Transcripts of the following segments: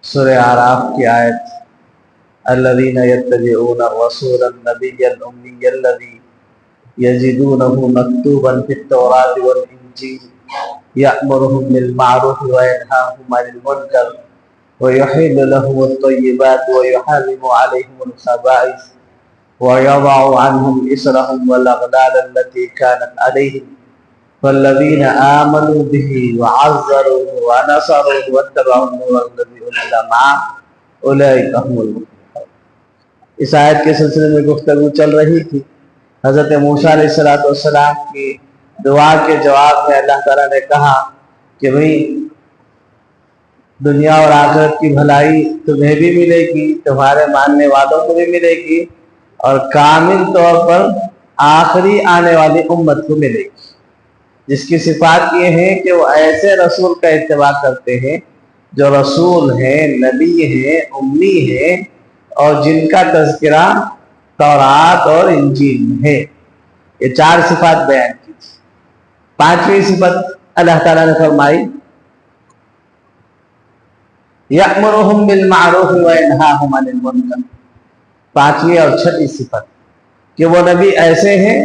سورہ اعراف کی آیت الذین یتبعون الرسول النبی الامی الذی یجدونہ مکتوبا فی التوراۃ والانجیل یأمرهم بالمعروف وینہاہم عن المنکر ویحل لهم الطیبات ویحرم علیہم الخبائث ويضع عنهم إسرهم والأغلال التي كانت عليهم فالذين آمنوا به وعزروه ونصروه واتبعوا النور الذي أنزل معه أولئك هم المفلحون۔ اس آیت کے سلسلے میں گفتگو چل رہی تھی۔ حضرت موسیٰ علیہ السلام کی دعا کے جواب میں اللہ تعالیٰ نے کہا کہ بھئی دنیا اور آخرت کی بھلائی تمہیں بھی ملے گی، تمہارے ماننے والوں کو بھی ملے گی، اور کامل طور پر آخری آنے والی امت کو ملے گی، جس کی صفات یہ ہے کہ وہ ایسے رسول کا اتباع کرتے ہیں جو رسول ہیں، نبی ہیں، امی ہیں، اور جن کا تذکرہ تورات اور انجیل میں ہے۔ یہ چار صفات بیان کی۔ پانچویں صفت اللہ تعالیٰ نے فرمائی یأمرهم بالمعروف وینہاہم عن المنکر۔ پانچویں اور چھٹی صفت کہ وہ نبی ایسے ہیں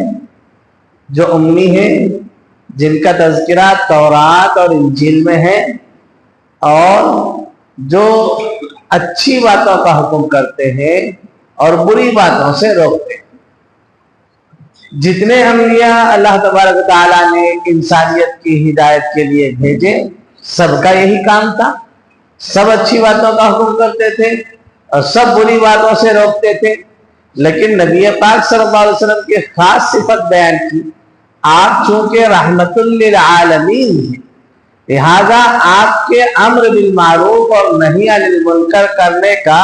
جو امی ہیں، جن کا تذکرہ تورات اور انجیل میں ہے، اور جو اچھی باتوں کا حکم کرتے ہیں اور بری باتوں سے روکتے ہیں۔ جتنے انبیاء اللہ تبارک و تعالیٰ نے انسانیت کی ہدایت کے لیے بھیجے، سب کا یہی کام تھا۔ سب اچھی باتوں کا حکم کرتے تھے اور سب بری باتوں سے روکتے تھے، لیکن نبی پاک صلی اللہ علیہ وسلم کی خاص صفت بیان کی۔ آپ چونکہ رحمت للعالمین ہیں، لہذا آپ کے امر بالمعروف اور نہی عن المنکر کرنے کا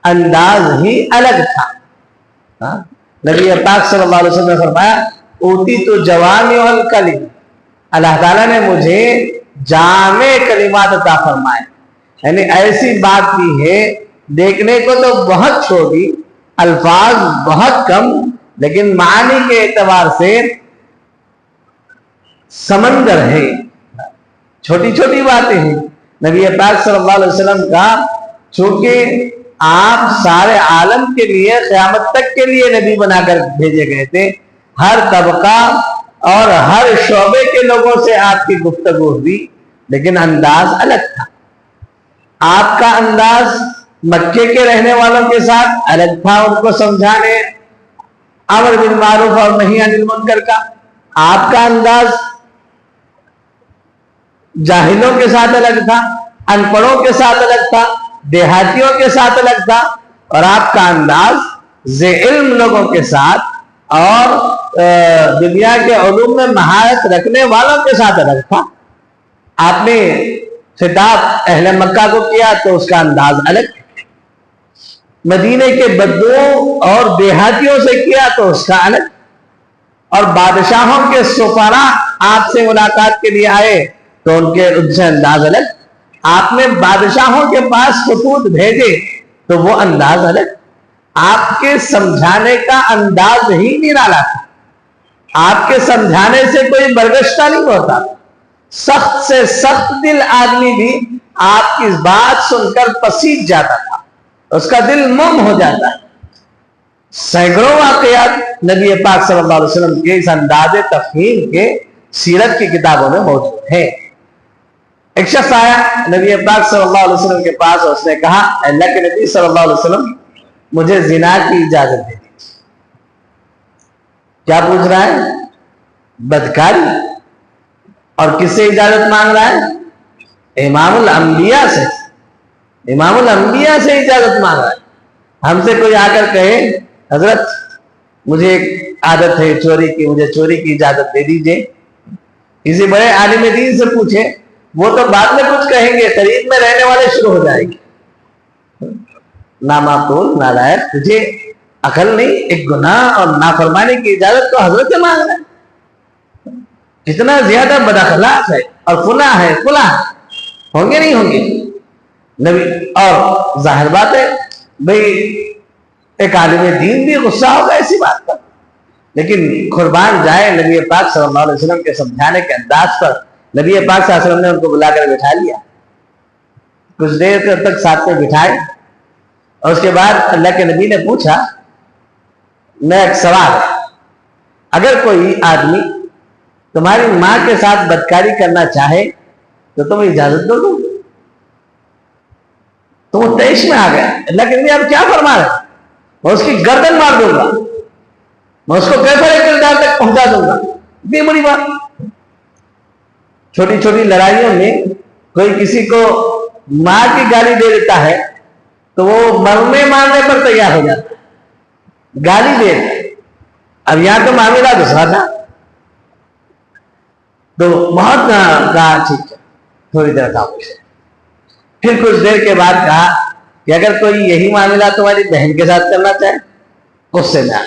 انداز ہی الگ تھا۔ نبی پاک صلی اللہ علیہ وسلم نے فرمایا اوتیت جوامع الکلم، اللہ تعالیٰ نے مجھے جامع کلمات عطا فرمائے، یعنی ایسی بات کی ہے دیکھنے کو تو بہت چھوٹی، الفاظ بہت کم، لیکن معنی کے اعتبار سے سمندر ہے، چھوٹی چھوٹی باتیں ہیں۔ نبی پاک صلی اللہ علیہ وسلم کا چونکہ آپ سارے عالم کے لیے قیامت تک کے لیے نبی بنا کر بھیجے گئے تھے، ہر طبقہ اور ہر شعبے کے لوگوں سے آپ کی گفتگو ہوئی، لیکن انداز الگ تھا۔ آپ کا انداز مکے کے رہنے والوں کے ساتھ الگ تھا، ان کو سمجھانے امر بالمعروف اور نہی عن المنکر کا۔ آپ کا انداز جاہلوں کے ساتھ الگ تھا، ان پڑھوں کے ساتھ الگ تھا، دیہاتیوں کے ساتھ الگ تھا، اور آپ کا انداز ذی علم لوگوں کے ساتھ اور دنیا کے علوم میں مہارت رکھنے والوں کے ساتھ الگ تھا۔ آپ نے خطاب اہل مکہ کو کیا تو اس کا انداز الگ، مدینے کے بدوؤں اور دیہاتیوں سے کیا تو اس کا الگ، اور بادشاہوں کے سفراء آپ سے ملاقات کے لیے آئے تو ان سے انداز الگ۔ آپ نے بادشاہوں کے پاس خطوط بھیجے تو وہ انداز الگ۔ آپ کے سمجھانے کا انداز ہی نرالا تھا، آپ کے سمجھانے سے کوئی برگشتہ نہیں ہوتا۔ سخت سے سخت دل آدمی بھی آپ کی بات سن کر پسیج جاتا تھا، اس کا دل موم ہو جاتا ہے۔ سینکڑوں واقعات نبی پاک صلی اللہ علیہ وسلم کے اس انداز تفہیم کے سیرت کی کتابوں میں موجود ہے۔ ایک شخص آیا نبی پاک صلی اللہ علیہ وسلم کے پاس، اور اس نے کہا اللہ کے نبی صلی اللہ علیہ وسلم مجھے زنا کی اجازت دے دیجیے۔ کیا پوچھ رہا ہے؟ بدکاری، اور کس سے اجازت مانگ رہا ہے؟ امام الانبیاء سے، امام الانبیاء سے اجازت مانگ رہا ہے۔ ہم سے کوئی آ کر کہے حضرت مجھے ایک عادت ہے چوری کی، مجھے چوری کی اجازت دے دیجئے، کسی بڑے عالم دین سے پوچھے، وہ تو بعد میں کچھ کہیں گے، قریب میں رہنے والے شروع ہو جائیں گے۔ نامعقول، نالائق، تجھے عقل نہیں، ایک گناہ اور نافرمانی کی اجازت تو حضرت سے مانگ رہا ہے؟ کتنا زیادہ بد اخلاق ہے، اور فلاں ہے، فلاں ہوں گے نہیں ہوں گے نبی۔ اور ظاہر بات ہے بھئی ایک عالم دین بھی غصہ ہوگا ایسی بات پر، لیکن قربان جائے نبی پاک صلی اللہ علیہ وسلم کے سمجھانے کے انداز پر نبی پاک صلی اللہ علیہ وسلم نے ان کو بلا کر بٹھا لیا۔ کچھ دیر تک ساتھ میں بٹھائے اور اس کے بعد اللہ کے نبی نے پوچھا میں ایک سوال ہے، اگر کوئی آدمی تمہاری ماں کے ساتھ بدکاری کرنا چاہے تو تم اجازت دو گے؟ تو وہ تیش میں آ گیا، اللہ کے نبی آپ کیا فرما رہے ہیں؟ میں اس کی گردن مار دوں گا، میں اس کو کیفر کردار تک پہنچا دوں گا۔ اتنی بڑی بات، چھوٹی چھوٹی لڑائیوں میں کوئی کسی کو ماں کی گالی دے دیتا ہے تو وہ مرنے مارنے پر تیار ہو جاتا ہے، گالی دے دیتا ہے۔ اب یہاں تو معاملہ دوسرا تھا، تو بہت کہا ٹھیک ہے تھوڑی دیر کا پوچھے، پھر کچھ دیر کے بعد کہا کہ اگر کوئی یہی معاملہ تمہاری بہن کے ساتھ کرنا چاہے غصے میں آ،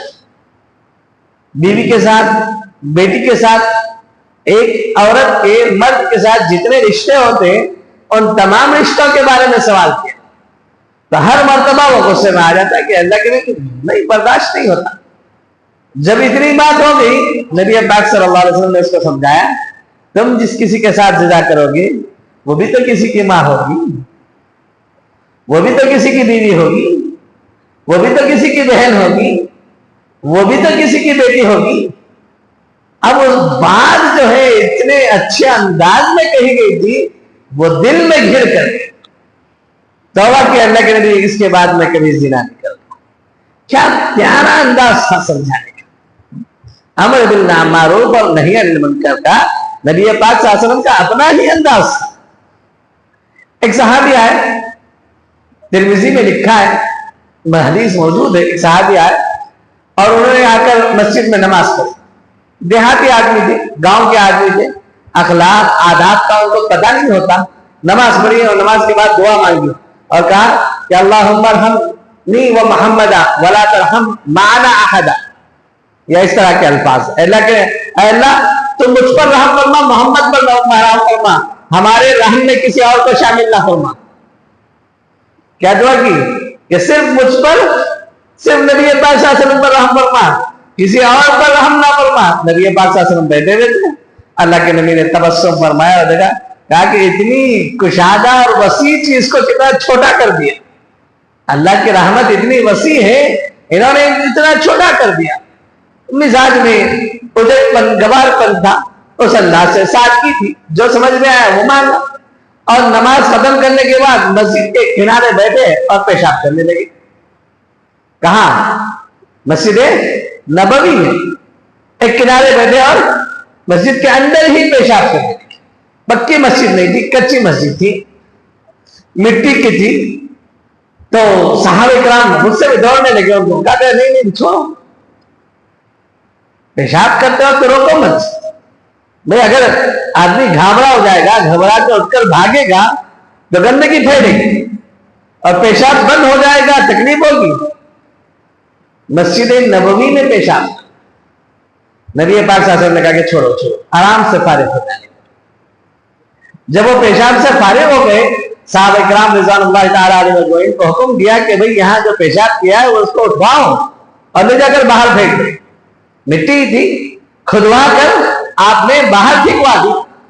بیوی کے ساتھ، بیٹی کے ساتھ، ایک عورت کے مرد کے ساتھ جتنے رشتے ہوتے ہیں ان تمام رشتوں کے بارے میں سوال کیا تو ہر مرتبہ وہ غصے میں آ جاتا ہے کہ اللہ کے لیے نہیں، برداشت نہیں ہوتا۔ جب اتنی بات ہو گئی نبی پاک صلی اللہ علیہ وسلم نے اس کو سمجھایا تم جس کسی کے ساتھ زنا کرو گے وہ بھی تو کسی کی ماں ہوگی، وہ بھی تو کسی کی بیوی ہوگی، وہ بھی تو کسی کی بہن ہوگی، وہ بھی تو کسی کی بیٹی ہوگی۔ اب اس بات جو ہے اتنے اچھے انداز میں کہی گئی تھی، وہ دل میں گھر کر توبہ کی اللہ کے نبی اس کے بعد میں کبھی زنا نہیں کرتا۔ کیا پیارا انداز تھا سمجھانے کا، امر بالمعروف اور نہی عن المنکر کا نبی پاک صلی اللہ علیہ وسلم کا اپنا ہی انداز تھا۔ ایک صحابی آئے، ترمذی میں لکھا ہے، حدیث موجود ہے، ایک صحابی آئے اور انہوں نے آ کر مسجد میں نماز پڑھی۔ دیہاتی آدمی تھے، گاؤں کے آدمی تھے، اخلاق آداب کا ان کو پتہ نہیں ہوتا، نماز پڑھی اور نماز کے بعد دعا مانگی اور کہا کہ اللہم ارحمنی و محمدا ولا ترحم معنا احدا، یا اس طرح کے الفاظ، اے اللہ تم مجھ پر رحم فرما، محمد پر رحم فرما، ہمارے رحم میں کسی اور کو شامل نہ فرما۔ کیا دعا کی کہ صرف مجھ پر، صرف نبی پاک صلی اللہ علیہ وسلم پر رحم فرما، کسی اور پر رحم نہ فرما۔ نبی پاک صلی اللہ علیہ وسلم بیٹھے رہتے، اللہ کے نبی نے تبسم فرمایا اور دیکھا، کہا کہ اتنی کشادہ اور وسیع چیز کو کتنا چھوٹا کر دیا، اللہ کی رحمت اتنی وسیع ہے، انہوں نے اتنا چھوٹا کر دیا۔ مزاج میں اجڑ پن، گوار پن تھا، اس انداز سے سادگی تھی، جو سمجھ میں آیا وہ مانا، اور نماز ختم کرنے کے بعد مسجد کے کنارے بیٹھے اور پیشاب کرنے لگے۔ کہاں؟ مسجد نبوی میں ایک کنارے بیٹھے اور مسجد کے اندر ہی پیشاب کرنے لگے۔ پکی مسجد نہیں تھی، کچی مسجد تھی، مٹی کی تھی، تو صحابہ کرام مجھ سے بھی دوڑنے لگے اور کہا کہ نہیں چھوڑو، پیشاب کرتے وقت روکو مت۔ بھئی اگر آدمی گھبرا ہو جائے گا، گھبرا کے اٹھ کر بھاگے گا تو گندگی پھیلے گی اور پیشاب بند ہو جائے گا، تکلیف ہوگی۔ مسجد نبوی میں پیشاب، نبی پاک صلی اللہ علیہ وسلم نے کہا کہ چھوڑو چھوڑو، آرام سے فارغ ہو جائے۔ جب وہ پیشاب سے فارغ ہو گئے، صحابہ کرام رضوان اللہ تعالیٰ علیہ وسلم کو حکم دیا کہ بھئی یہاں جو پیشاب کیا ہے وہ اس کو اٹھواؤ اور لے جا کر باہر پھینک دو۔ مٹی تھی، کھدوا کر آپ نے باہر پھینکوا دی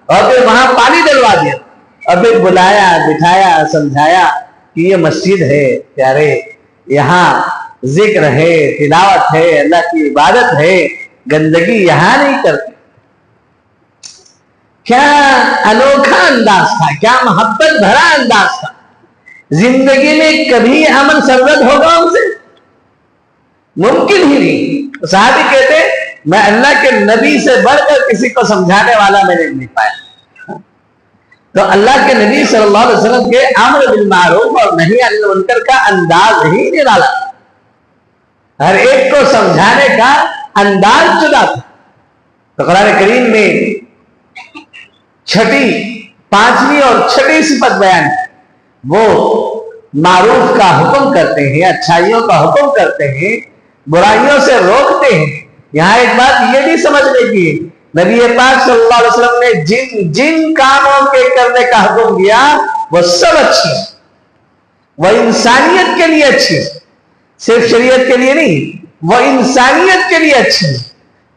اور پھر وہاں پانی ڈلوا دیا اور پھر بلایا، بٹھایا، سمجھایا کہ یہ مسجد ہے پیارے، یہاں ذکر ہے، تلاوت ہے، اللہ کی عبادت ہے، گندگی یہاں نہیں کرتے۔ کیا انوکھا انداز تھا، کیا محبت بھرا انداز تھا۔ زندگی میں کبھی امن سرد ہوگا ان سے؟ ممکن ہی نہیں۔ صحابی کہتے میں اللہ کے نبی سے بڑھ کر کسی کو سمجھانے والا میں نے نہیں پایا۔ تو اللہ کے نبی صلی اللہ علیہ وسلم کے امر بالمعروف اور نہی عن المنکر کا انداز ہی نرالا، ہر ایک کو سمجھانے کا انداز جدا تھا۔ تو قرآن کریم میں پانچویں اور چھٹی صفت بیان ہے، وہ معروف کا حکم کرتے ہیں، اچھائیوں کا حکم کرتے ہیں، برائیوں سے روکتے ہیں۔ یہاں ایک بات یہ بھی سمجھنے کی، نبی پاک صلی اللہ علیہ وسلم نے جن کاموں کے کرنے کا حکم دیا وہ سب اچھی ہے، وہ انسانیت کے لیے اچھی ہے، صرف شریعت کے لیے نہیں، وہ انسانیت کے لیے اچھی ہے،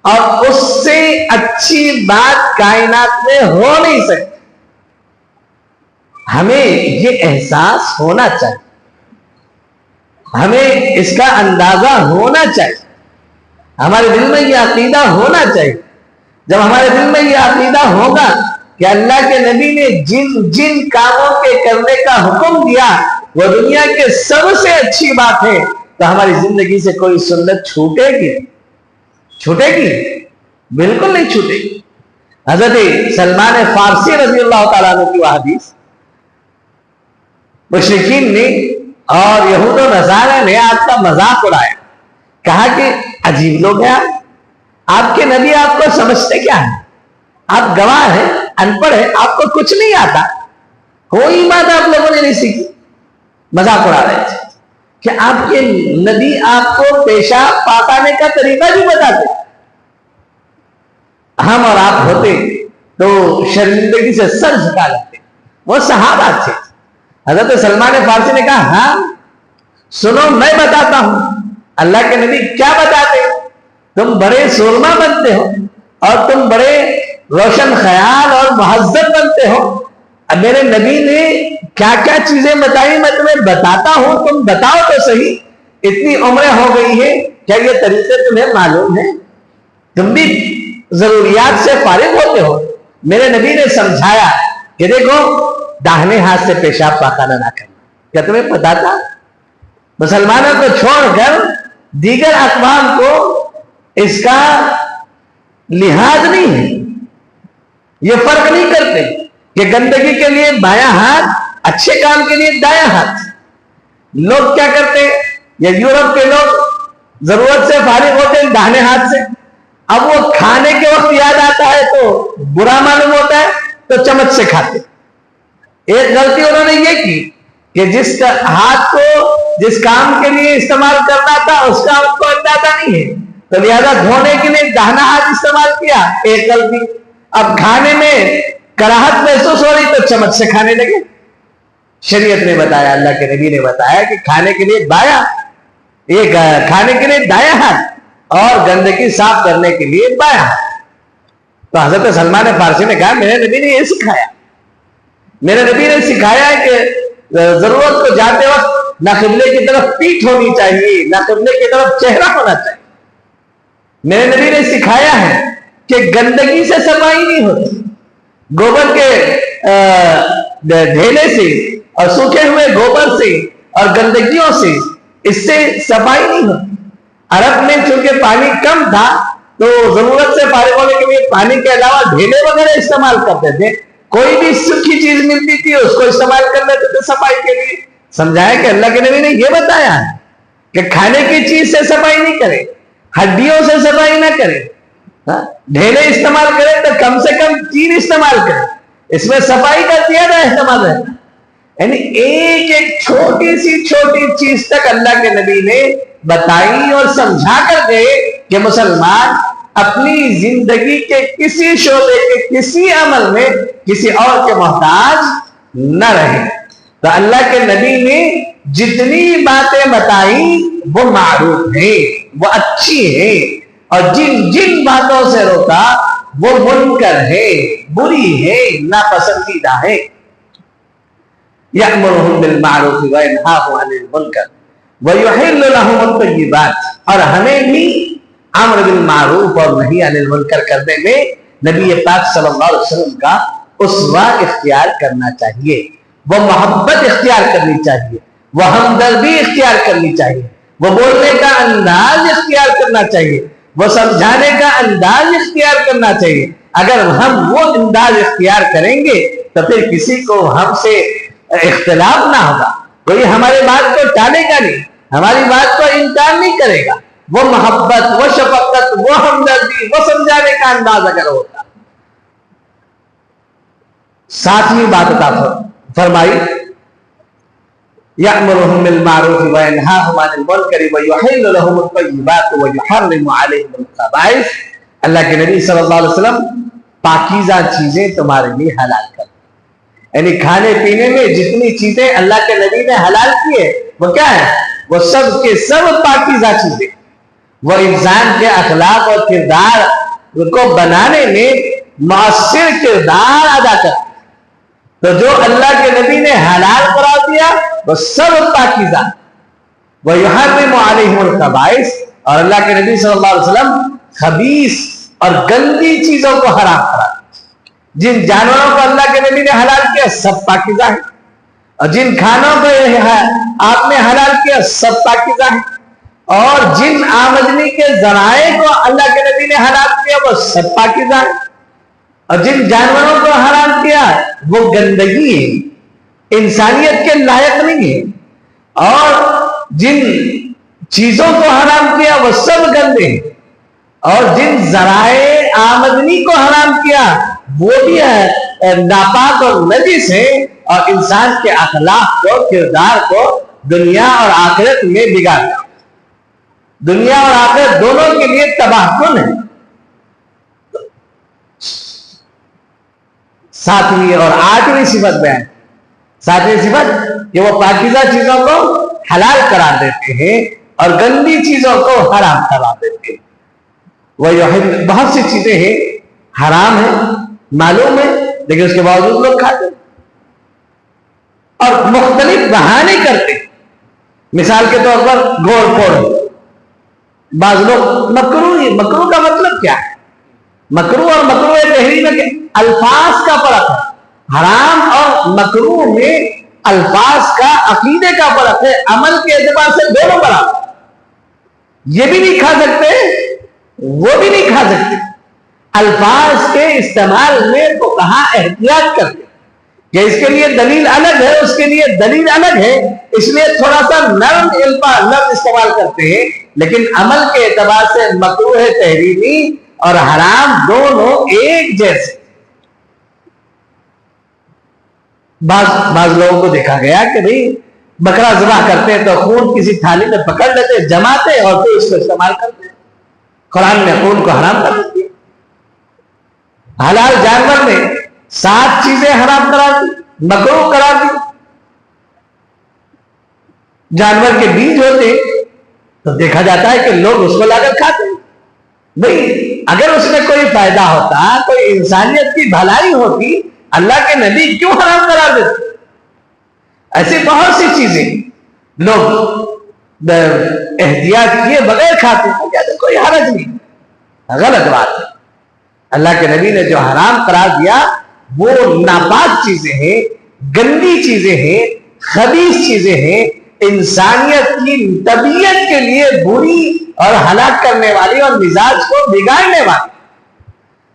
اور اس سے اچھی بات کائنات میں ہو نہیں سکتی۔ ہمیں یہ احساس ہونا چاہیے، ہمیں اس کا اندازہ ہونا چاہیے، ہمارے دل میں یہ عقیدہ ہونا چاہیے۔ جب ہمارے دل میں یہ عقیدہ ہوگا کہ اللہ کے نبی نے جن جن کاموں کے کرنے کا حکم دیا وہ دنیا کے سب سے اچھی بات ہے، تو ہماری زندگی سے کوئی سنت چھوٹے گی؟ چھوٹے گی؟ بالکل نہیں چھوٹے گی۔ حضرت سلمان فارسی رضی اللہ تعالیٰ عنہ کی وہ حدیث، مشرکین نے اور یہود و نصارہ نے آپ کا مذاق اڑایا، کہا کہ عجیب لوگ ہیں آپ کے نبی آپ کو سمجھتے کیا ہیں؟ آپ گواہ ہیں، ان پڑھ ہیں، آپ کو کچھ نہیں آتا، کوئی بات آپ لوگوں نے نہیں سیکھی۔ مذاق اڑا رہے تھے کہ آپ کے نبی آپ کو پیشاب پاکانے کا طریقہ بھی بتاتے، ہم اور آپ ہوتے تو شرمندگی سے سر جھکا لیتے۔ وہ صحابہ تھے۔ حضرت سلمان فارسی نے کہا ہاں سنو میں بتاتا ہوں اللہ کے نبی کیا بتاتے، تم بڑے سورما بنتے ہو اور تم بڑے روشن خیال اور مہذب بنتے ہو، اب میرے نبی نے کیا کیا چیزیں بتائی میں تمہیں بتاتا ہوں، تم بتاؤ تو صحیح، اتنی عمریں ہو گئی ہے، کیا یہ طریقے تمہیں معلوم ہے؟ تم بھی ضروریات سے فارغ ہوتے ہو۔ میرے نبی نے سمجھایا کہ دیکھو داہنے ہاتھ سے پیشاب پاخانہ نہ کرنا، کیا تمہیں پتا تھا؟ مسلمانوں کو چھوڑ کر دیگر اقوام کو اس کا لحاظ نہیں ہے، یہ فرق نہیں کرتے کہ گندگی کے لیے بایاں ہاتھ، اچھے کام کے لیے دایاں ہاتھ۔ لوگ کیا کرتے ہیں، یہ یورپ کے لوگ ضرورت سے فارغ ہوتے ہیں داہنے ہاتھ سے، اب وہ کھانے کے وقت یاد آتا ہے تو برا معلوم ہوتا ہے تو چمچ سے کھاتے۔ ایک غلطی انہوں نے یہ کی کہ جس ہاتھ کو جس کام کے لیے استعمال کرنا تھا اس کا ان کو اندازہ نہیں ہے، تو لہذا دھونے کے لیے داہنا ہاتھ استعمال کیا، ایک غلطی۔ اب کھانے میں کراہت محسوس ہو رہی تو چمچ سے کھانے لگے۔ شریعت نے بتایا، اللہ کے نبی نے بتایا کہ کھانے کے لیے بایاں، یہ کھانے کے لیے دایاں ہاتھ اور گندگی صاف کرنے کے لیے بایاں۔ تو حضرت سلمان فارسی نے کہا میرے نبی نے یہ سکھایا، میرے نبی نے سکھایا ہے کہ ضرورت کو جاتے وقت نہ قبلے کی طرف پیٹھ ہونی چاہیے نہ قبلے کی طرف چہرہ ہونا چاہیے۔ میرے نبی نے سکھایا ہے کہ گندگی سے صفائی نہیں ہوتی، گوبر کے ڈھیلے سے اور سوکھے ہوئے گوبر سے اور گندگیوں سے اس سے صفائی نہیں ہوتی۔ عرب میں چونکہ پانی کم تھا تو ضرورت سے فارغ ہونے کے لیے پانی کے علاوہ ڈھیلے وغیرہ استعمال کرتے تھے، کوئی بھی سوکھی چیز ملتی تھی اس کو استعمال کر لیتے تھے صفائی کے لیے۔ سمجھایا کہ اللہ کے نبی نے یہ بتایا ہے کہ کھانے کی چیز سے صفائی نہیں کرے، ہڈیوں سے صفائی نہ کرے، ڈھیلے استعمال کرے تو کم سے کم 3 استعمال کرے، اس میں صفائی کا زیادہ اہتمام ہے۔ یعنی ایک ایک چھوٹی سی چھوٹی چیز تک اللہ کے نبی نے بتائی اور سمجھا کر گئے کہ مسلمان اپنی زندگی کے کسی شعبے کے کسی عمل میں کسی اور کے محتاج نہ رہے۔ تو اللہ کے نبی نے جتنی باتیں بتائی وہ معروف ہیں، وہ اچھی ہیں، اور جن جن باتوں سے روکا وہ منکر ہے، بری ہے، ناپسندیدہ ہے۔ یأمرهم بالمعروف وینہاہم عن المنکر ویحل لهم الطیبات، اور ہمیں بھی امر بالمعروف اور نہی عن المنکر کرنے میں نبی پاک صلی اللہ علیہ وسلم کا اسوہ اختیار کرنا چاہیے، وہ محبت اختیار کرنی چاہیے، وہ ہمدردی اختیار کرنی چاہیے، وہ بولنے کا انداز اختیار کرنا چاہیے، وہ سمجھانے کا انداز اختیار کرنا چاہیے۔ اگر ہم وہ انداز اختیار کریں گے تو پھر کسی کو ہم سے اختلاف نہ ہوگا، کوئی ہماری بات کو ٹالے گا نہیں، ہماری بات کو انکار نہیں کرے گا۔ وہ محبت، وہ شفقت، وہ ہمدردی، وہ سمجھانے کا انداز اگر ہوتا۔ 7ویں بات عطا فرمائی، یأمرهم بالمعروف وینہاہم عن المنکر ویحل لهم الطیبات ویحرم علیہم الخبائث۔ اللہ کے نبی صلی اللہ علیہ وسلم پاکیزہ چیزیں تمہارے لیے حلال کر، یعنی کھانے پینے میں جتنی چیزیں اللہ کے نبی نے حلال کی ہے وہ کیا ہے، وہ سب کے سب پاکیزہ چیزیں، وہ انسان کے اخلاق اور کردار کو بنانے میں مؤثر کردار ادا کرتے۔ تو جو اللہ کے نبی نے حلال قرار دیا وہ سب پاکیزہ، وَيُحَرِّمُ عَلَيْهِمُ الْخَبَائِثَ، اور اللہ کے نبی صلی اللہ علیہ وسلم خبیث اور گندی چیزوں کو حرام کرا۔ جن جانوروں کو اللہ کے نبی نے حلال کیا سب پاکیزہ ہیں، اور جن کھانوں کو آپ نے حلال کیا سب پاکیزہ ہیں، اور جن آمدنی کے ذرائع کو اللہ کے نبی نے حلال کیا وہ سب پاکیزہ ہیں، اور جن جانوروں کو حرام کیا وہ گندگی ہے، انسانیت کے لائق نہیں ہے، اور جن چیزوں کو حرام کیا وہ سب گندے ہیں، اور جن ذرائع آمدنی کو حرام کیا وہ بھی ہے ناپاک اور نجس ہے، اور انسان کے اخلاق کو، کردار کو دنیا اور آخرت میں بگاڑتا، دنیا اور آخرت دونوں کے لیے تباہ کن ہے۔ ساتویں اور آٹھویں صفت بیان، ساتویں صفت کہ وہ پاکیزہ چیزوں کو حلال قرار دیتے ہیں اور گندی چیزوں کو حرام قرار دیتے ہیں۔ وہ بہت سی چیزیں ہیں حرام ہیں، معلوم ہے، لیکن اس کے باوجود لوگ کھاتے ہیں اور مختلف بہانے کرتے ہیں۔ مثال کے طور پر گھوڑ پھوڑ، بعض لوگ مکروہ کا مطلب کیا ہے؟ مکروہ اور مکروہ تحریم میں الفاظ کا فرق ہے، حرام اور مکروہ میں الفاظ کا، عقیدے کا فرق ہے، عمل کے اعتبار سے دونوں برابر، یہ بھی نہیں کھا سکتے وہ بھی نہیں کھا سکتے۔ الفاظ کے استعمال میں تو کہاں احتیاط کرتے کہ اس کے لیے دلیل الگ ہے، اس کے لیے دلیل الگ ہے، اس لیے تھوڑا سا نرم لفظ استعمال کرتے ہیں، لیکن عمل کے اعتبار سے مکروہ تحریمی اور حرام دونوں ایک جیسے۔ بعض لوگوں کو دیکھا گیا کہ بھئی بکرا ذبح کرتے ہیں تو خون کسی تھالی میں پکڑ لیتے، جماتے اور پھر اس کو استعمال کرتے ہیں۔ قرآن نے خون کو حرام کر دی، حلال جانور نے 7 چیزیں حرام قرار دی، مکروہ قرار دی۔ جانور کے بیج ہوتے تو دیکھا جاتا ہے کہ لوگ اس کو لا کر کھاتے ہیں۔ بھئی اگر اس میں کوئی فائدہ ہوتا، کوئی انسانیت کی بھلائی ہوتی، اللہ کے نبی کیوں حرام قرار دیتے؟ ایسی بہت سی چیزیں لوگ احتیاط کیے بغیر کھاتے ہیں، کہتے کوئی حرج نہیں، غلط بات ہے۔ اللہ کے نبی نے جو حرام قرار دیا وہ ناپاک چیزیں ہیں، گندی چیزیں ہیں، خبیث چیزیں ہیں، انسانیت کی طبیعت کے لیے بری اور ہلاک کرنے والی اور مزاج کو بگاڑنے والی۔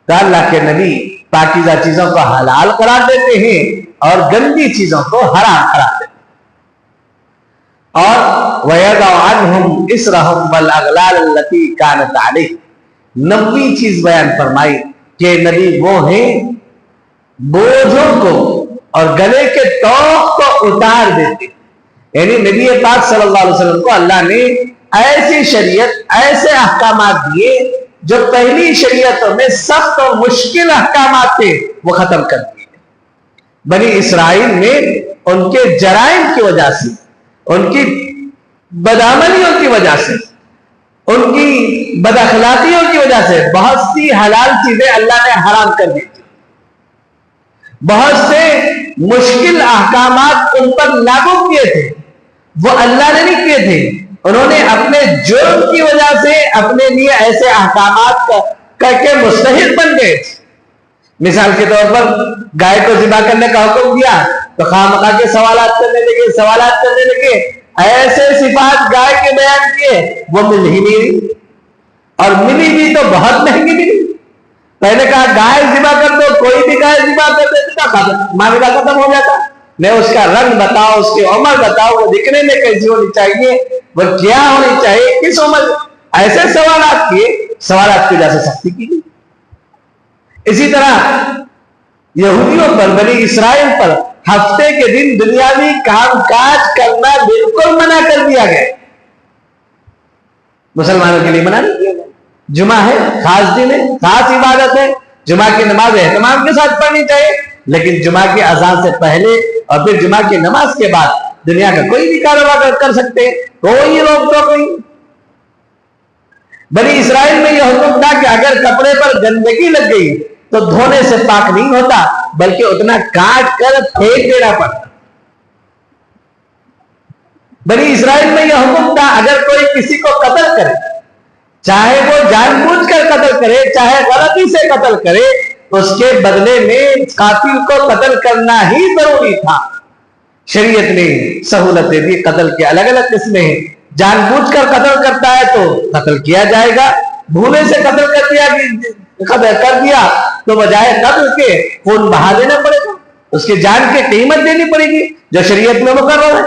تو اللہ کے نبی پاکیزہ چیزوں کو حلال قرار دیتے ہیں اور گندی چیزوں کو حرام قرار دیتے ہیں۔ اور وَيَضَعُ عَنْهُمْ إِصْرَهُمْ وَالْأَغْلَالَ الَّتِي كَانَتْ عَلَيْهِمْ، 90 چیز بیان فرمائی کہ نبی وہ ہیں بوجھوں کو اور گلے کے توق کو اتار دیتے، یعنی نبی پاک صلی اللہ علیہ وسلم کو اللہ نے ایسی شریعت، ایسے احکامات دیے جو پہلی شریعتوں میں سخت اور مشکل احکامات تھے وہ ختم کر دیے۔ بنی اسرائیل میں ان کے جرائم کی وجہ سے، ان کی بدعملیوں کی وجہ سے، ان کی بد اخلاقیوں کی وجہ سے بہت سی حلال چیزیں اللہ نے حرام کر دی تھی، بہت سے مشکل احکامات ان پر لاگو کیے تھے، وہ اللہ نے نہیں کیے تھے، انہوں نے اپنے جرم کی وجہ سے اپنے لیے ایسے احکامات کر کے مستحق بن گئے۔ مثال کے طور پر گائے کو ذبح کرنے کا حکم دیا تو خواہ کے سوالات کرنے لگے، ایسے صفات گائے کے بیان کیے وہ مل ہی نہیں، اور ملی بھی تو بہت مہنگی ملی۔ پہلے کہا گائے ذبح کر دو، کوئی بھی گائے ذبح کر دیتا معاملہ ختم ہو جاتا، نہیں اس کا رنگ بتاؤ، اس کی عمر بتاؤ، وہ دکھنے میں کیسی ہونی چاہیے، وہ کیا ہونی چاہیے، کس عمر، ایسے سوالات کیے، سوالات کی وجہ سے سختی کی گئی۔ اسی طرح یہودیوں پر، بنی اسرائیل پر ہفتے کے دن دنیاوی کام کاج کرنا بالکل منع کر دیا گیا، مسلمانوں کے لیے منع نہیں کیا گیا۔ جمعہ ہے، خاص دن ہے، خاص عبادت ہے، جمعہ کی نماز اہتمام کے ساتھ پڑھنی چاہیے، لیکن جمعہ کی اذان سے پہلے اور پھر جمعہ کی نماز کے بعد دنیا کا کوئی بھی کاروبار کر سکتے، کوئی روک ٹوک نہیں۔ بنی اسرائیل میں یہ حکم تھا کہ اگر کپڑے پر گندگی لگ گئی تو دھونے سے پاک نہیں ہوتا بلکہ اتنا کاٹ کر پھینک دینا پڑتا. بنی اسرائیل میں یہ حکم تھا اگر کوئی کسی کو قتل کرے, چاہے وہ جان بوجھ کر قتل کرے چاہے غلطی سے قتل کرے, اس کے بدلے میں قاتل کو قتل کرنا ہی ضروری تھا. شریعت نے سہولت دے دی. قتل کے الگ الگ قسمیں ہیں. جان بوجھ کر قتل کرتا ہے تو قتل کیا جائے گا, بھولے سے قتل کر دیا تو بجائے قتل کے خون بہا دینا پڑے گا, اس کے جان کی قیمت دینی پڑے گی جو شریعت میں مقرر ہے.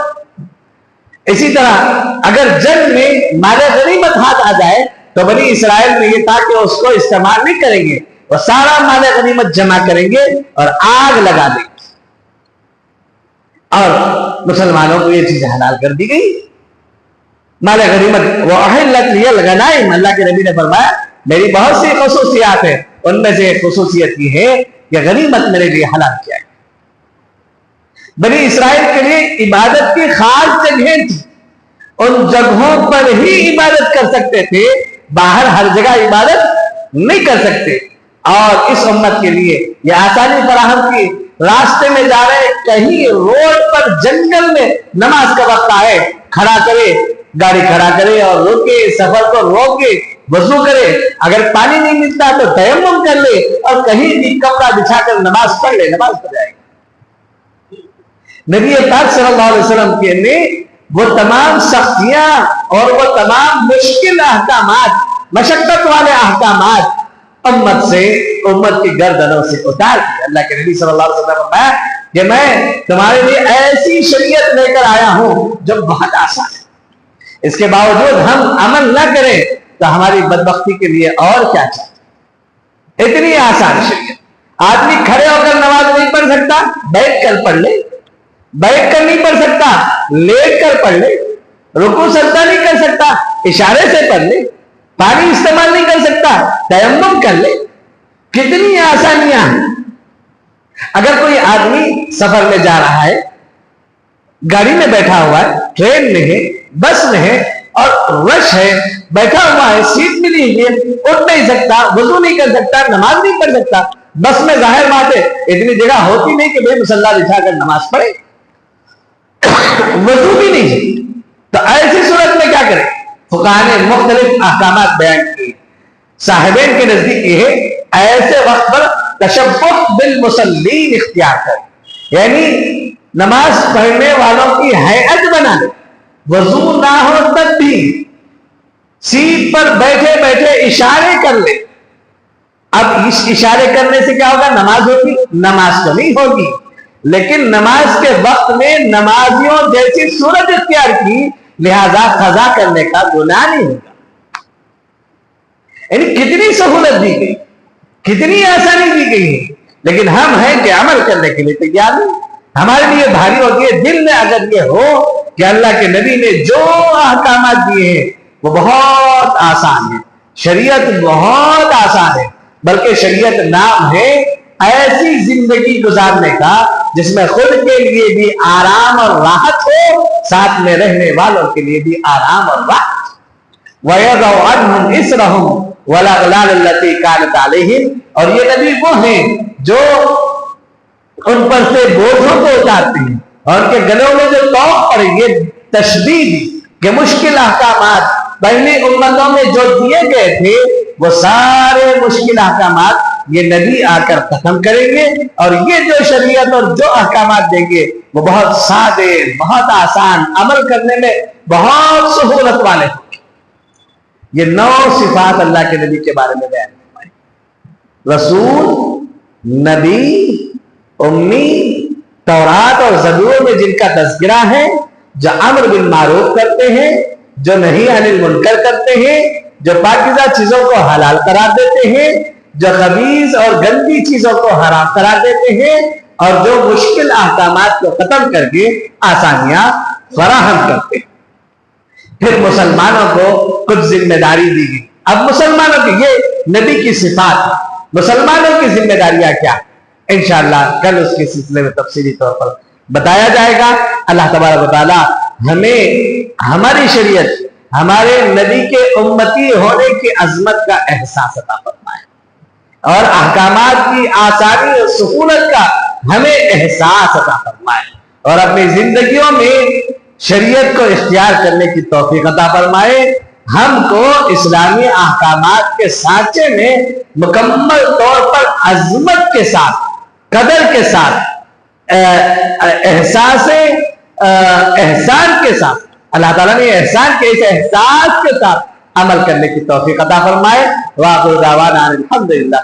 اسی طرح اگر جنگ میں مال غنیمت ہاتھ آ جائے تو بنی اسرائیل میں یہ تھا کہ اس کو استعمال نہیں کریں گے, وہ سارا مال غنیمت جمع کریں گے اور آگ لگا دیں گے. اور مسلمانوں کو یہ چیز حلال کر دی گئی. مال غنیمت وہ احلت لیہ الغنائم, اللہ کے نبی نے فرمایا میری بہت سی خصوصیات ہیں, ان میں سے ایک خصوصیت یہ ہے کہ غنیمت میرے لیے حلال کیا ہے. بنی اسرائیل کے لیے عبادت کی خاص جگہیں تھی, ان جگہوں پر ہی عبادت کر سکتے تھے, باہر ہر جگہ عبادت نہیں کر سکتے. اور اس امت کے لیے یہ آسانی فراہم کی, راستے میں جا رہے کہیں روڈ پر جنگل میں نماز کا وقت آئے, کھڑا کرے, گاڑی کھڑا کرے اور روکے, سفر کو روکے, وضو کرے, اگر پانی نہیں ملتا تو تیمم کر لے اور کہیں بھی کپڑا بچھا کر نماز پڑھ لے, نماز پڑھ جائے گی. نبی پاک صلی اللہ علیہ وسلم کے نے وہ تمام سختیاں اور وہ تمام مشکل احکامات, مشقت والے احکامات امت سے, امت کی گردنوں سے اتار دی. اللہ کے نبی صلی اللہ علیہ وسلم نے فرمایا کہ میں تمہارے لیے ایسی شریعت لے کر آیا ہوں جو بہت آسان ہے, اس کے باوجود ہم عمل نہ کریں تو ہماری بدبختی کے لیے اور کیا چاہیے. اتنی آسان شریعت. آدمی کھڑے ہو کر نماز نہیں پڑھ سکتا, بیٹھ کر پڑھ لے. بیٹھ کر نہیں پڑھ سکتا, لیٹ کر پڑھ لے. رکوع سجدہ نہیں کر سکتا, اشارے سے پڑھ لے. پانی استعمال نہیں کر سکتا, تیمم کر لے. کتنی آسانیاں ہیں. اگر کوئی آدمی سفر میں جا رہا ہے, گاڑی میں بیٹھا ہوا ہے, ٹرین میں ہے, بس میں ہے اور رش ہے, بیٹھا ہوا ہے, سیٹ ملی ہے, اٹھ نہیں سکتا, وضو نہیں کر سکتا, نماز نہیں پڑھ سکتا. بس میں ظاہر بات ہے اتنی جگہ ہوتی نہیں کہ بے مصلی بچھا کر نماز پڑھے, وضو بھی نہیں, تو ایسی صورت میں کیا کریں. فقہاء نے مختلف احکامات بیان کیے. صاحبین کے نزدیک یہ ہے ایسے وقت پر تشبہ بالمصلین اختیار کریں, یعنی نماز پڑھنے والوں کی ہیئت بنا لے. وضو نہ ہو تب بھی سیٹ پر بیٹھے بیٹھے اشارے کر لے. اب اس اشارے کرنے سے کیا ہوگا, نماز ہوگی؟ نماز تو نہیں ہوگی, لیکن نماز کے وقت میں نمازیوں جیسی صورت اختیار کی, لہذا قضا کرنے کا گناہ نہیں ہوگا. یعنی کتنی سہولت دی گئی, کتنی آسانی دی گئی ہے, لیکن ہم ہیں کہ عمل کرنے کے لیے تیار نہیں. ہمارے لیے بھاری ہوتی ہے. دل میں اگر یہ ہو کہ اللہ کے نبی نے جو احکامات دیے ہیں وہ بہت آسان ہے, شریعت بہت آسان ہے, بلکہ شریعت نام ہے ایسی زندگی گزارنے کا جس میں خود کے لیے بھی آرام اور راحت ہو, ساتھ میں رہنے والوں کے لیے بھی آرام اور راحت. وَيَضَعُ عَنْهُمْ إِسْرَهُمْ وَالْأَغْلَالَ الَّتِي كَانَتْ عَلَيْهِمْ, اور یہ نبی وہ ہیں جو ان پر سے بوجھوں کو اتارتے ہیں, اور ان کے گلوں میں جو توق پڑے, یہ تشبیہ کہ مشکل احکامات پہلی امتوں میں جو دیے گئے تھے وہ سارے مشکل احکامات یہ نبی آ کر ختم کریں گے, اور یہ جو شریعت اور جو احکامات دیں گے وہ بہت سادے, بہت آسان, عمل کرنے میں بہت سہولت والے ہوں گے. یہ 9 صفات اللہ کے نبی کے بارے میں بیان فرمائی. رسول, نبی, امی, تورات اور زبور میں جن کا تذکرہ ہے, جو امر بالمعروف کرتے ہیں, جو نہی عن المنکر کرتے ہیں, جو پاکیزہ چیزوں کو حلال قرار دیتے ہیں, جو خبیث اور گندی چیزوں کو حرام قرار دیتے ہیں, اور جو مشکل احکامات کو ختم کر کے آسانیاں فراہم کرتے ہیں. پھر مسلمانوں کو کچھ ذمہ داری دی گئی. اب مسلمانوں کی یہ نبی کی صفات, مسلمانوں کی ذمہ داریاں کیا, انشاءاللہ کل اس کے سلسلے میں تفصیلی طور پر بتایا جائے گا. اللہ تبارک و تعالی ہمیں ہماری شریعت, ہمارے نبی کے امتی ہونے کی عظمت کا احساس عطا فرمائے. اور احکامات کی آسانی اور سہولت کا ہمیں احساس عطا فرمائے، اور اپنی زندگیوں میں شریعت کو اختیار کرنے کی توفیق عطا فرمائے، ہم کو اسلامی احکامات کے سانچے میں مکمل طور پر عظمت کے ساتھ، قدر کے ساتھ، احساس احسان کے ساتھ، اللہ تعالیٰ نے احسان کے اس احساس کے ساتھ عمل کرنے کی توفیق عطا فرمائے۔ وآخر دعوانا الحمدللہ۔